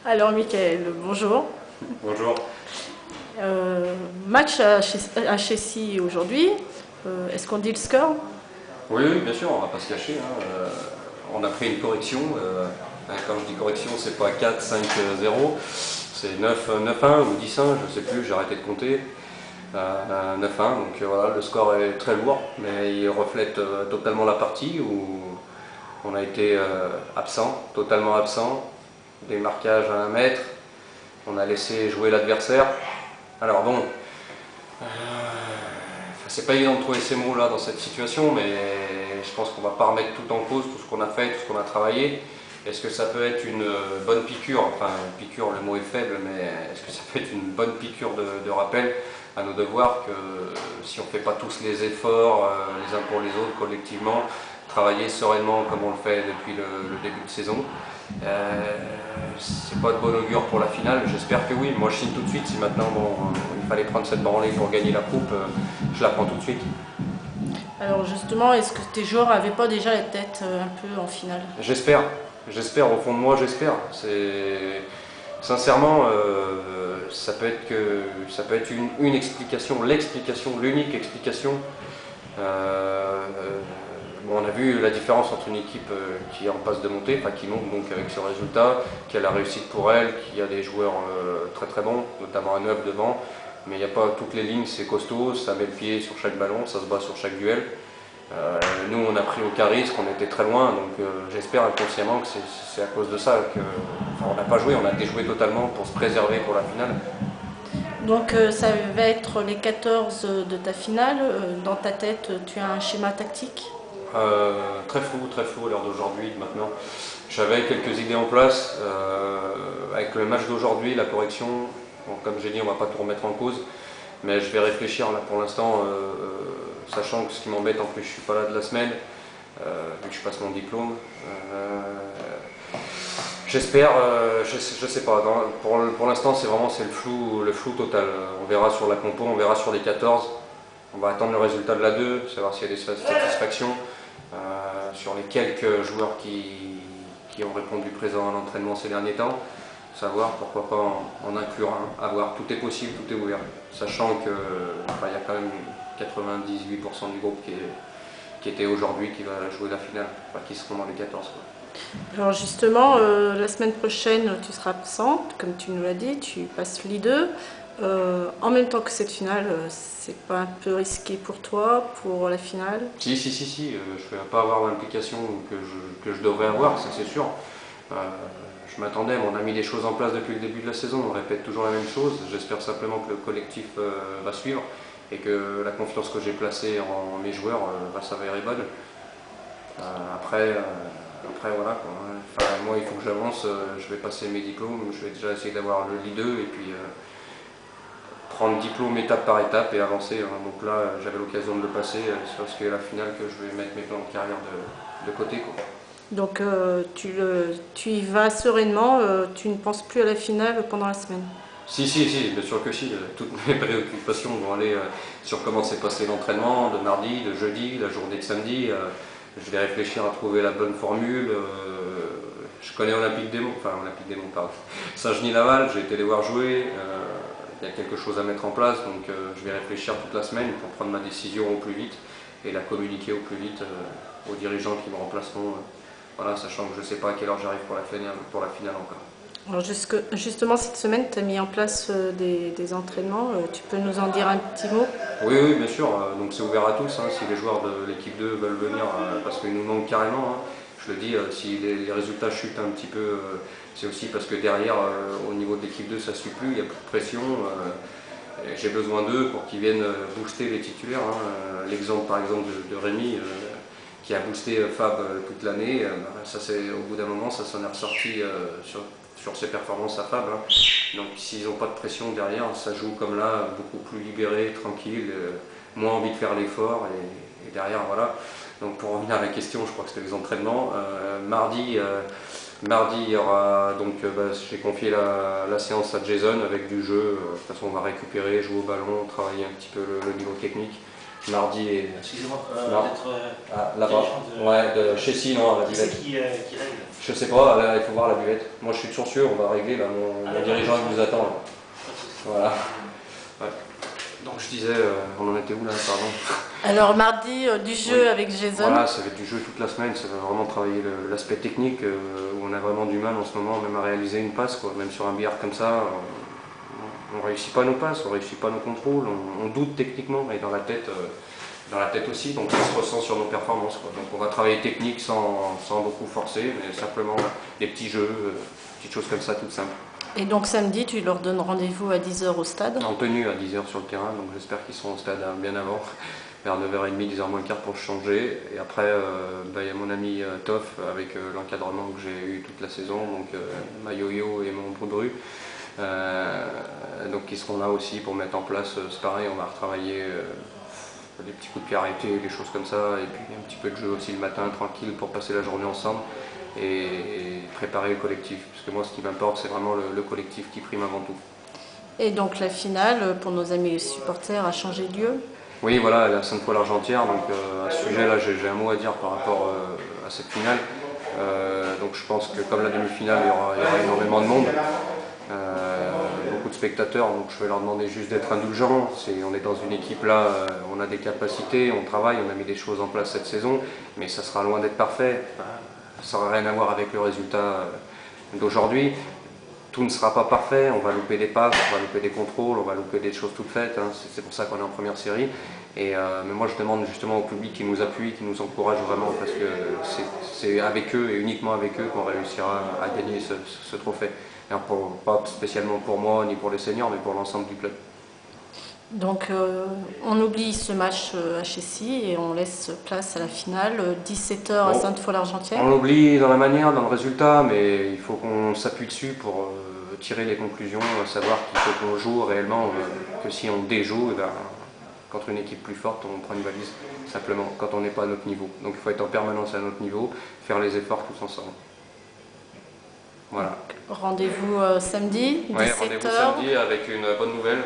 Alors Mickaël, bonjour. Bonjour. Match à Chessy aujourd'hui. Est-ce qu'on dit le score? Oui, oui, bien sûr, on va pas se cacher, hein. On a pris une correction. Quand je dis correction, c'est pas 4-5-0, c'est 9-1 ou 10-1, je sais plus, j'ai arrêté de compter. 9-1, donc voilà, le score est très lourd, mais il reflète totalement la partie où on a été absent, totalement absent, des marquages à 1 mètre, on a laissé jouer l'adversaire. Alors bon, c'est pas évident de trouver ces mots là dans cette situation, mais je pense qu'on va pas remettre tout en cause, tout ce qu'on a fait, tout ce qu'on a travaillé. Est-ce que ça peut être une bonne piqûre, enfin piqûre le mot est faible, mais est-ce que ça peut être une bonne piqûre de rappel à nos devoirs que si on ne fait pas tous les efforts les uns pour les autres collectivement, travailler sereinement comme on le fait depuis le début de saison, c'est pas de bon augure pour la finale. J'espère que oui. Moi je signe tout de suite. Si maintenant il fallait prendre cette branlée pour gagner la coupe, je la prends tout de suite. Alors justement, est-ce que tes joueurs n'avaient pas déjà la tête un peu en finale? J'espère au fond de moi, j'espère. Sincèrement, ça peut être une explication, l'explication, l'unique explication. Bon, on a vu la différence entre une équipe qui est en passe de monter, enfin qui monte donc avec ce résultat, qui a la réussite pour elle, qui a des joueurs très très bons, notamment un 9 devant, mais il n'y a pas toutes les lignes, c'est costaud, ça met le pied sur chaque ballon, ça se bat sur chaque duel. Nous on a pris aucun risque, on était très loin, donc j'espère inconsciemment que c'est à cause de ça que enfin, on n'a pas joué, on a déjoué totalement pour se préserver pour la finale. Donc ça va être les 14 de ta finale. Dans ta tête, tu as un schéma tactique? Très flou à l'heure d'aujourd'hui maintenant. J'avais quelques idées en place, avec le match d'aujourd'hui, la correction, bon, comme j'ai dit on ne va pas tout remettre en cause, mais je vais réfléchir là pour l'instant, sachant que ce qui m'embête en plus je ne suis pas là de la semaine, vu que je passe mon diplôme. J'espère, je sais pas, pour l'instant c'est le flou total. On verra sur la compo, on verra sur les 14, on va attendre le résultat de la 2, savoir s'il y a des satisfactions. Sur les quelques joueurs qui ont répondu présent à l'entraînement ces derniers temps, savoir pourquoi pas en inclure un, à voir, tout est possible, tout est ouvert, sachant que enfin, y a quand même 98% du groupe qui était aujourd'hui, qui va jouer la finale, enfin, qui seront dans les 14. Quoi. Alors justement, la semaine prochaine, tu seras absente, comme tu nous l'as dit, tu passes l'I2. En même temps que cette finale, c'est pas un peu risqué pour toi, pour la finale? Si, je ne vais pas avoir l'implication que je devrais avoir, ça c'est sûr. Je m'attendais, on a mis des choses en place depuis le début de la saison, on répète toujours la même chose. J'espère simplement que le collectif va suivre et que la confiance que j'ai placée en mes joueurs va s'avérer bonne. Après, voilà. Quoi. Enfin, moi, il faut que j'avance, je vais passer mes diplômes, je vais déjà essayer d'avoir le Li2 et puis prendre diplôme étape par étape et avancer. Hein. Donc là, j'avais l'occasion de le passer, c'est parce que la finale que je vais mettre mes plans de carrière de côté. Quoi. Donc tu y vas sereinement, tu ne penses plus à la finale pendant la semaine? Si, bien sûr que si. Toutes mes préoccupations vont aller sur comment s'est passé l'entraînement de mardi, de jeudi, la journée de samedi. Je vais réfléchir à trouver la bonne formule. Je connais Olympique des Monts, pardon. Saint-Genis-Laval, j'ai été les voir jouer. Il y a quelque chose à mettre en place, donc je vais réfléchir toute la semaine pour prendre ma décision au plus vite et la communiquer au plus vite aux dirigeants qui me remplaceront. Voilà, sachant que je ne sais pas à quelle heure j'arrive pour la finale encore. Alors justement, cette semaine, tu as mis en place des entraînements. Tu peux nous en dire un petit mot? Oui, bien sûr. Donc c'est ouvert à tous. Hein, si les joueurs de l'équipe 2 veulent venir, parce qu'ils nous manquent carrément. Hein, je le dis, si les résultats chutent un petit peu, c'est aussi parce que derrière, au niveau de l'équipe 2, ça ne suit plus. Il n'y a plus de pression. J'ai besoin d'eux pour qu'ils viennent booster les titulaires. Hein. L'exemple par exemple de Rémi qui a boosté Fab toute l'année, ça au bout d'un moment ça s'en est ressorti sur ses performances à Fab. Hein. Donc s'ils n'ont pas de pression derrière, ça joue comme là, beaucoup plus libéré, tranquille, moins envie de faire l'effort et derrière voilà. Donc pour revenir à la question, je crois que c'était les entraînements. Mardi, il y aura donc j'ai confié la séance à Jason avec du jeu. De toute façon on va récupérer, jouer au ballon, travailler un petit peu le niveau technique. Mardi et... Excusez-moi, Non. Là-bas. Ouais, de chez Si, non, à la Qui buvette. c'est qui règle? Je sais pas, là, il faut voir la buvette. Moi, je suis de Sourcieux, on va régler, là, mon dirigeant il nous attend. Là. Voilà. Ouais. Donc, je disais, on en était où là, pardon? Alors mardi, du jeu avec Jason. Voilà, ça va être du jeu toute la semaine, ça va vraiment travailler l'aspect technique, où on a vraiment du mal en ce moment, même à réaliser une passe, quoi. Même sur un billard comme ça, on ne réussit pas nos passes, on ne réussit pas nos contrôles, on doute techniquement, et dans la tête aussi, donc ça se ressent sur nos performances, quoi. Donc on va travailler technique sans beaucoup forcer, mais simplement des petits jeux, petites choses comme ça, toutes simples. Et donc samedi, tu leur donnes rendez-vous à 10 h au stade? En tenue à 10 h sur le terrain, donc j'espère qu'ils seront au stade bien avant, vers 9 h 30, 10 h moins le quart pour changer. Et après, il y a mon ami Toff avec l'encadrement que j'ai eu toute la saison, donc ma yo-yo et mon Boudru, donc qui seront là aussi pour mettre en place, c'est pareil, on va retravailler des petits coups de pied arrêtés, des choses comme ça, et puis un petit peu de jeu aussi le matin, tranquille, pour passer la journée ensemble et préparer le collectif. Parce que moi, ce qui m'importe, c'est vraiment le collectif qui prime avant tout. Et donc la finale, pour nos amis supporters, a changé de lieu? Oui, voilà, la Sainte-Foy-l'Argentière, donc à ce sujet-là, j'ai un mot à dire par rapport à cette finale. Donc je pense que comme la demi-finale, il y aura énormément de monde. Beaucoup de spectateurs, donc je vais leur demander juste d'être indulgents. On est dans une équipe là, on a des capacités, on travaille, on a mis des choses en place cette saison, mais ça sera loin d'être parfait. Ça n'aura rien à voir avec le résultat d'aujourd'hui. Tout ne sera pas parfait, on va louper des passes, on va louper des contrôles, on va louper des choses toutes faites, hein. C'est pour ça qu'on est en première série. Mais moi je demande justement au public qui nous appuie, qui nous encourage vraiment, parce que c'est avec eux et uniquement avec eux qu'on réussira à gagner ce trophée. Pas spécialement pour moi ni pour les seniors, mais pour l'ensemble du club. Donc on oublie ce match à Chessy et on laisse place à la finale, 17 h à Sainte-Foy-l'Argentière. On l'oublie dans la manière, dans le résultat, mais il faut qu'on s'appuie dessus pour tirer les conclusions, savoir qu'il faut qu'on joue réellement, que si on déjoue, et ben, contre une équipe plus forte, on prend une valise, simplement, quand on n'est pas à notre niveau. Donc il faut être en permanence à notre niveau, faire les efforts tous ensemble. Voilà. Rendez-vous samedi, 17 h. Ouais, rendez-vous samedi avec une bonne nouvelle.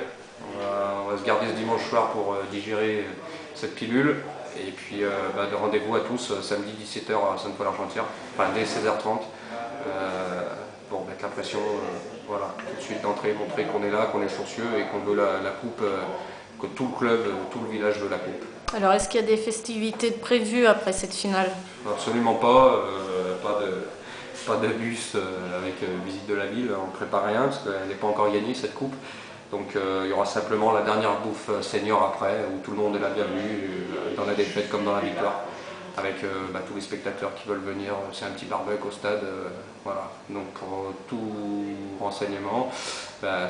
On va se garder ce dimanche soir pour digérer cette pilule. Et puis de rendez-vous à tous samedi 17 h à Sainte-Foy-l'Argentière, enfin dès 16 h 30, pour mettre la pression, voilà, tout de suite d'entrée, montrer qu'on est là, qu'on est Sourcieux et qu'on veut la coupe, que tout le club, tout le village veut la coupe. Alors est-ce qu'il y a des festivités prévues après cette finale? Absolument pas, pas de bus avec visite de la ville, on ne prépare rien parce qu'elle n'est pas encore gagnée cette coupe. Donc il y aura simplement la dernière bouffe senior après, où tout le monde est la bienvenue, dans la défaite comme dans la victoire, avec tous les spectateurs qui veulent venir. C'est un petit barbecue au stade, voilà. Donc pour tout renseignement,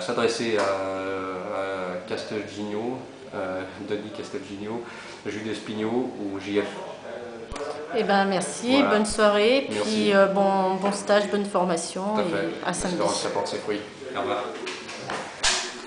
s'adresser à Castelginho, Denis Castelginho, Jules Espigno ou JF. Eh ben merci, Voilà. bonne soirée, Merci. puis bon stage, bonne formation Tout à et fait. à samedi. Espérons que ça porte ses fruits. Au revoir.